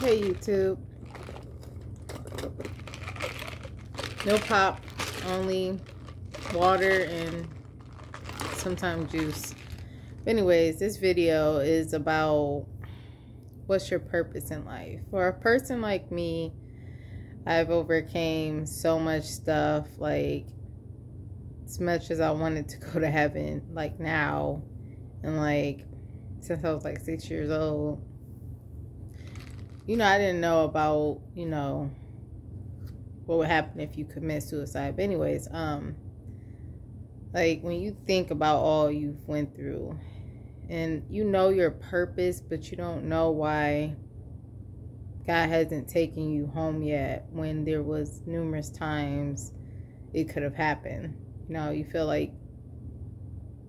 Hey YouTube, no pop, only water and sometimes juice. Anyways, this video is about what's your purpose in life. For a person like me, I've overcame so much stuff, like as much as I wanted to go to heaven, like now, and like since I was like 6 years old. I didn't know about, what would happen if you commit suicide. But anyways, like when you think about all you've went through and you know your purpose, but you don't know why God hasn't taken you home yet when there was numerous times it could have happened. You feel like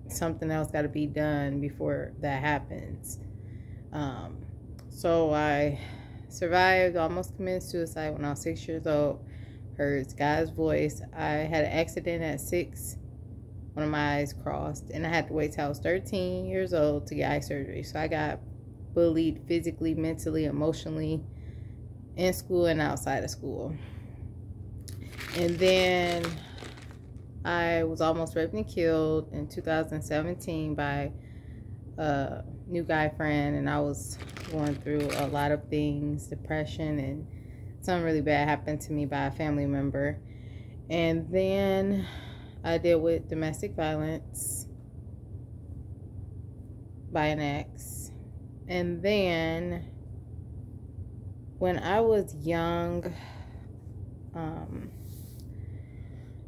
something else got to be done before that happens. So I survived, almost committed suicide when I was 6 years old. Heard God's voice. I had an accident at 6. One of my eyes crossed, and I had to wait till I was 13 years old to get eye surgery. So I got bullied physically, mentally, emotionally, in school and outside of school. And then I was almost raped and killed in 2017 by a new guy friend, and I was going through a lot of things, depression, and something really bad happened to me by a family member. And then I dealt with domestic violence by an ex. And then when I was young, I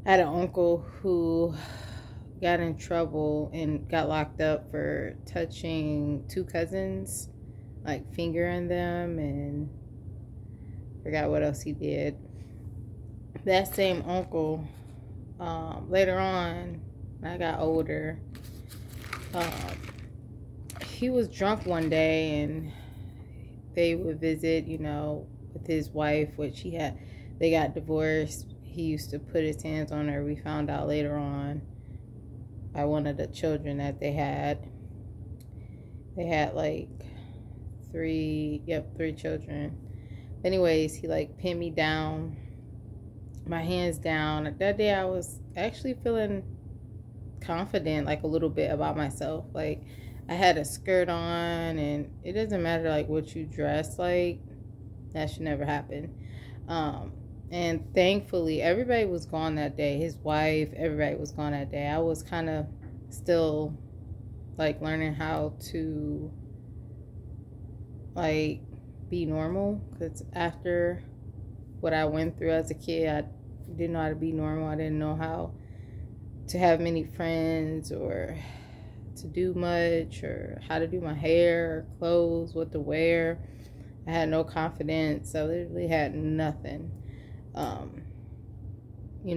had an uncle who got in trouble and got locked up for touching 2 cousins, like fingering them, and forgot what else he did. That same uncle, later on, when I got older, he was drunk one day, and they would visit, with his wife, which they got divorced. He used to put his hands on her. We found out later on by one of the children that they had. They had like 3 children. Anyways, he like pinned me down, my hands down. That day I was actually feeling confident, like a little bit about myself. Like I had a skirt on, and it doesn't matter like what you dress like. That should never happen. And thankfully everybody was gone that day. His wife, everybody was gone that day. I was kind of still like learning how to like be normal, because after what I went through as a kid, I didn't know how to be normal. I didn't know how to have many friends or to do much, or how to do my hair or clothes, what to wear. I had no confidence. I literally had nothing.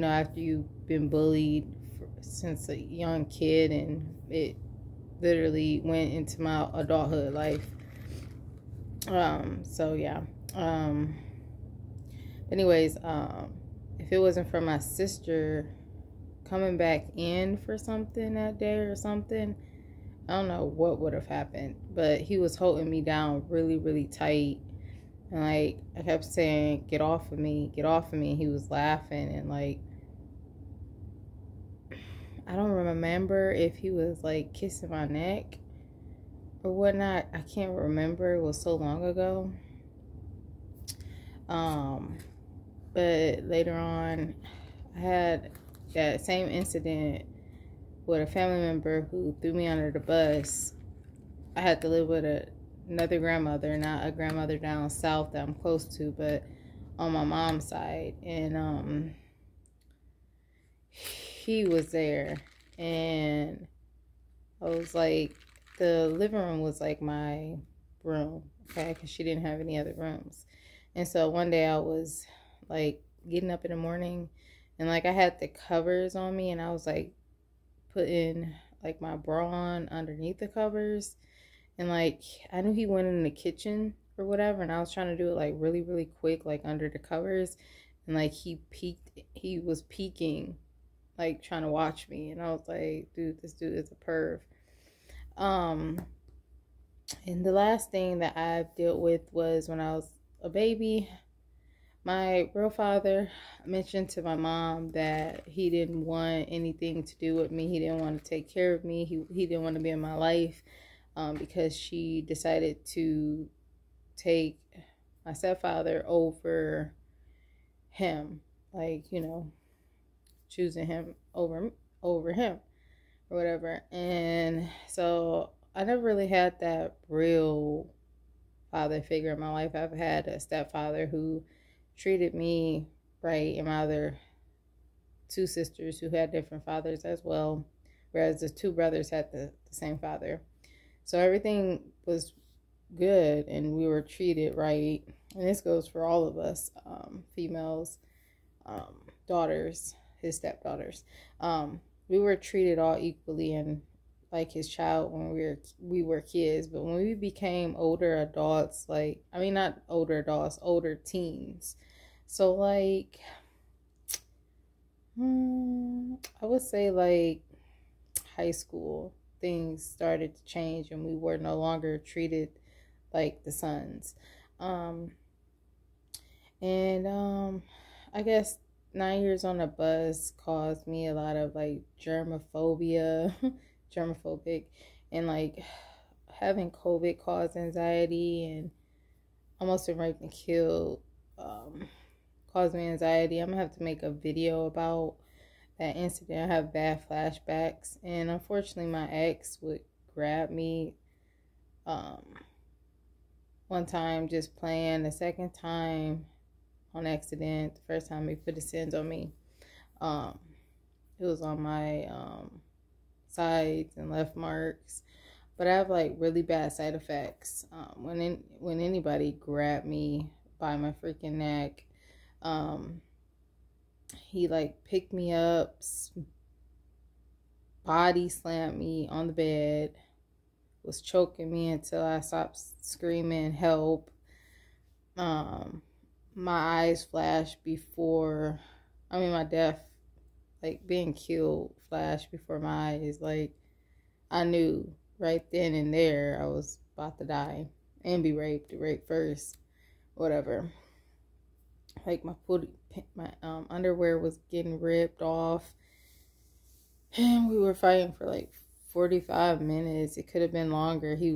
After you've been bullied since a young kid, and it literally went into my adulthood life. So yeah. Anyways, if it wasn't for my sister coming back in for something that day or something, I don't know what would have happened. But he was holding me down really, really tight. And like I kept saying, get off of me, get off of me. He was laughing, and like I don't remember if he was like kissing my neck or whatnot. I can't remember. It was so long ago. But later on, I had that same incident with a family member who threw me under the bus. I had to live with another grandmother, not a grandmother down south that I'm close to, but on my mom's side. And he was there, and I was like, the living room was like my room, okay, because she didn't have any other rooms. And so one day I was like getting up in the morning, and like I had the covers on me, and I was like putting like my bra on underneath the covers, and like I knew he went in the kitchen or whatever, and I was trying to do it like really, really quick, like under the covers, and like he was peeking, like trying to watch me, and I was like, dude, this dude is a perv. And the last thing that I've dealt with was when I was a baby, my real father mentioned to my mom that he didn't want anything to do with me. He didn't want to take care of me. He didn't want to be in my life, because she decided to take my stepfather over him, like, choosing him over him or whatever. And so I never really had that real father figure in my life. I've had a stepfather who treated me right, and my other two sisters who had different fathers as well, whereas the two brothers had the same father. So everything was good and we were treated right. And this goes for all of us, females, daughters, his stepdaughters. We were treated all equally and like his child when we were kids. But when we became older adults, not older adults, older teens. So like, I would say like high school, things started to change and we were no longer treated like the sons. I guess 9 years on a bus caused me a lot of like germophobia, germophobic, and like having COVID caused anxiety, and almost been raped and killed, caused me anxiety. I'm gonna have to make a video about that incident. I have bad flashbacks, and unfortunately my ex would grab me one time just playing, the second time on accident, the first time he put his hands on me. It was on my sides and left marks, but I have like really bad side effects when anybody grabbed me by my freaking neck. He like picked me up, body slammed me on the bed, was choking me until I stopped screaming help. My eyes flashed my death, like being killed, flashed before my eyes. Like I knew right then and there I was about to die and be raped first, whatever. Like my underwear was getting ripped off, and we were fighting for like 45 minutes. It could have been longer. He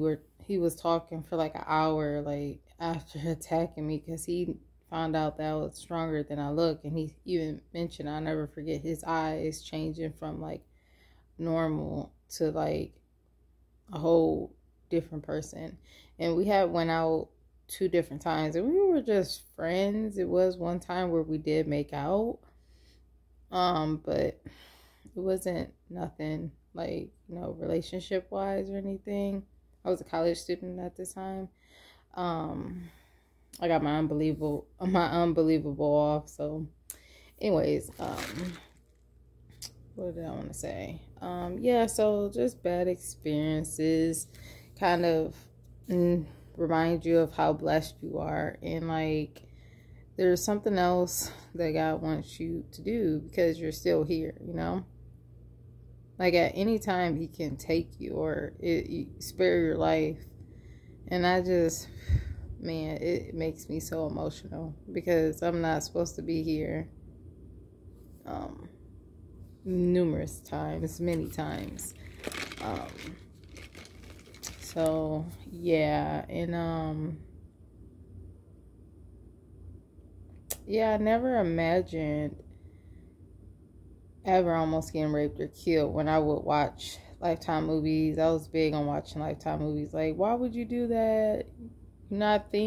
was talking for like an hour, like after attacking me, because he found out that I was stronger than I look. And he even mentioned, I'll never forget, his eyes changing from like normal to like a whole different person. And we had went out 2 different times and we were just friends. It was one time where we did make out, but it wasn't nothing like, relationship wise or anything. I was a college student at the time. I got my unbelievable off. So anyways, what did I want to say? Yeah, so just bad experiences kind of remind you of how blessed you are, and like there's something else that God wants you to do because you're still here, like at any time he can take you or spare your life. And I just, man, it makes me so emotional because I'm not supposed to be here numerous times, many times. So yeah, and yeah, I never imagined ever almost getting raped or killed when I would watch Lifetime movies. I was big on watching Lifetime movies. Like, why would you do that? You're not thinking.